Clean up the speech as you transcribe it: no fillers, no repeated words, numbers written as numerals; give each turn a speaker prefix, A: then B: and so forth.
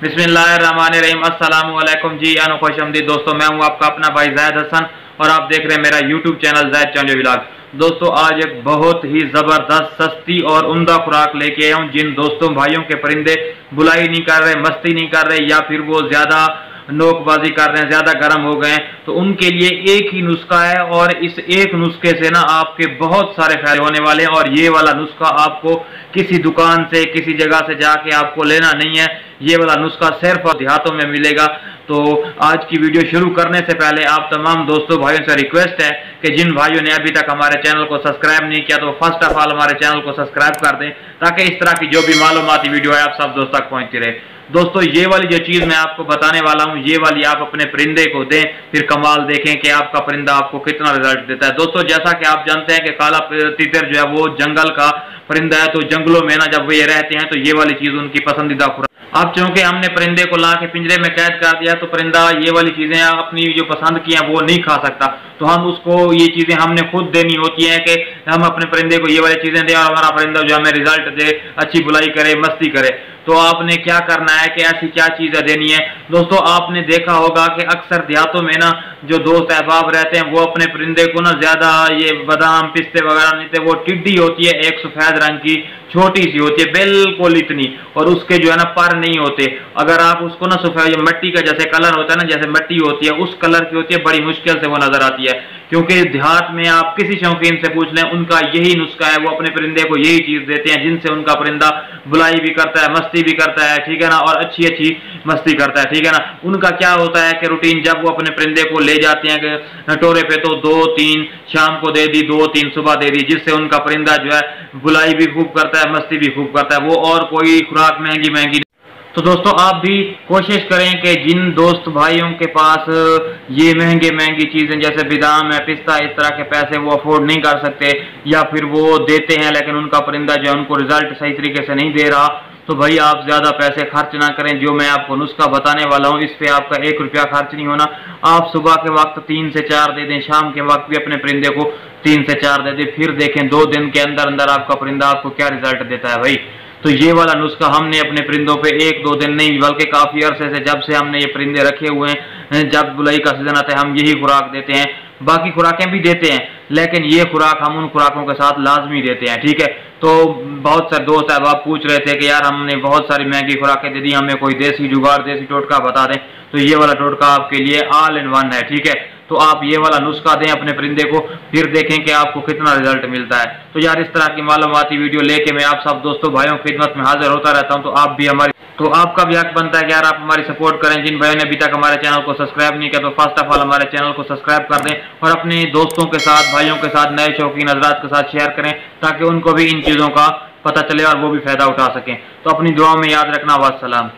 A: बिस्मिल्लाहिर्रहमानिर्रहीम। अस्सलाम वालेकुम जी, यानो खुशआमदीद दोस्तों। मैं हूं आपका अपना भाई ज़ैद हसन और आप देख रहे हैं मेरा यूट्यूब चैनल ज़ैद चंजो व्लॉग। दोस्तों आज एक बहुत ही ज़बरदस्त, सस्ती और उम्दा खुराक लेके आया हूं। जिन दोस्तों भाइयों के परिंदे बुलाई नहीं कर रहे, मस्ती नहीं कर रहे, या फिर वो ज़्यादा नोकबाजी कर रहे हैं, ज़्यादा गर्म हो गए हैं, तो उनके लिए एक ही नुस्खा है और इस एक नुस्खे से ना आपके बहुत सारे फायदे होने वाले हैं। और ये वाला नुस्खा आपको किसी दुकान से, किसी जगह से जाके आपको लेना नहीं है। ये वाला नुस्खा सिर्फ देहातों में मिलेगा। तो आज की वीडियो शुरू करने से पहले आप तमाम दोस्तों भाइयों से रिक्वेस्ट है कि जिन भाइयों ने अभी तक हमारे चैनल को सब्सक्राइब नहीं किया तो फर्स्ट ऑफ ऑल हमारे चैनल को सब्सक्राइब कर दें, ताकि इस तरह की जो भी मालूमाती वीडियो है आप सब दोस्तों तक पहुंचती रहे। दोस्तों ये वाली जो चीज़ मैं आपको बताने वाला हूँ, ये वाली आप अपने परिंदे को दें, फिर कमाल देखें कि आपका परिंदा आपको कितना रिजल्ट देता है। दोस्तों जैसा कि आप जानते हैं कि काला तितर जो है वो जंगल का परिंदा है, तो जंगलों में ना जब वो ये रहते हैं तो ये वाली चीज़ उनकी पसंदीदा खुराक। अब चूंकि हमने परिंदे को ला के पिंजरे में कैद कर दिया, तो परिंदा ये वाली चीज़ें अपनी जो पसंद की हैं वो नहीं खा सकता। तो हम उसको ये चीज़ें हमने खुद देनी होती हैं कि हम अपने परिंदे को ये वाली चीज़ें दें और हमारा परिंदा जो हमें रिजल्ट दे, अच्छी बुलाई करे, मस्ती करे। तो आपने क्या करना है कि ऐसी क्या चीज़ें देनी है। दोस्तों आपने देखा होगा कि अक्सर देहातों में ना जो दोस्त अहबाब रहते हैं वो अपने परिंदे को ना ज़्यादा ये बादाम पिस्ते वगैरह नहीं देते। वो टिड्डी होती है, एक सफ़ेद रंग की, छोटी सी होती है बिल्कुल इतनी, और उसके जो है ना पर नहीं होते। अगर आप उसको ना सफ़ेद मिट्टी का जैसे कलर होता है ना, जैसे मिट्टी होती है उस कलर की होती है, बड़ी मुश्किल से वो नजर आती है। क्योंकि देहात में आप किसी शौकीन से पूछ लें, उनका यही नुस्खा है, वो अपने परिंदे को यही चीज़ देते हैं जिनसे उनका परिंदा बुलाई भी करता है, मस्ती भी करता है, ठीक है ना, और अच्छी अच्छी मस्ती करता है, ठीक है ना। उनका क्या होता है कि रूटीन जब वो अपने परिंदे को ले जाते हैं टोरे पे, तो 2-3 शाम को दे दी, 2-3 सुबह दे दी, जिससे उनका परिंदा जो है बुलाई भी खूब करता है, मस्ती भी खूब करता है। वो और कोई खुराक महंगी महंगी। तो दोस्तों आप भी कोशिश करें कि जिन दोस्त भाइयों के पास ये महंगे महंगी चीज़ें जैसे बादाम है, पिस्ता, इस तरह के पैसे वो अफोर्ड नहीं कर सकते, या फिर वो देते हैं लेकिन उनका परिंदा जो है उनको रिजल्ट सही तरीके से नहीं दे रहा, तो भाई आप ज़्यादा पैसे खर्च ना करें। जो मैं आपको नुस्खा बताने वाला हूँ इस पर आपका 1 रुपया खर्च नहीं होना। आप सुबह के वक्त 3 से 4 दे दें, शाम के वक्त भी अपने परिंदे को 3 से 4 दे दें, फिर देखें 2 दिन के अंदर अंदर आपका परिंदा आपको क्या रिजल्ट देता है भाई। तो ये वाला नुस्खा हमने अपने परिंदों पे 1-2 दिन नहीं बल्कि काफ़ी अरसे से, जब से हमने ये परिंदे रखे हुए हैं, जब बुलाई का सीजन आता है हम यही खुराक देते हैं। बाकी खुराकें भी देते हैं लेकिन ये खुराक हम उन खुराकों के साथ लाजमी देते हैं, ठीक है। तो बहुत सारे दोस्त आप पूछ रहे थे कि यार हमने बहुत सारी महंगी खुराकें दे दी, हमें कोई देसी जुगाड़, देसी टोटका बता दें। तो ये वाला टोटका आपके लिए ऑल इन वन है, ठीक है। तो आप ये वाला नुस्खा दें अपने परिंदे को, फिर देखें कि आपको कितना रिजल्ट मिलता है। तो यार इस तरह की मालूमाती वीडियो लेके मैं आप सब दोस्तों भाइयों की खिदमत में हाजिर होता रहता हूं। तो आपका भी हक बनता है कि यार आप हमारी सपोर्ट करें। जिन भाइयों ने अभी तक हमारे चैनल को सब्सक्राइब नहीं किया तो फर्स्ट ऑफ ऑल हमारे चैनल को सब्सक्राइब कर दें और अपने दोस्तों के साथ, भाइयों के साथ, नए शौकीन हजरात के साथ शेयर करें, ताकि उनको भी इन चीज़ों का पता चले और वो भी फायदा उठा सकें। तो अपनी दुआ में याद रखना। वस्सलाम।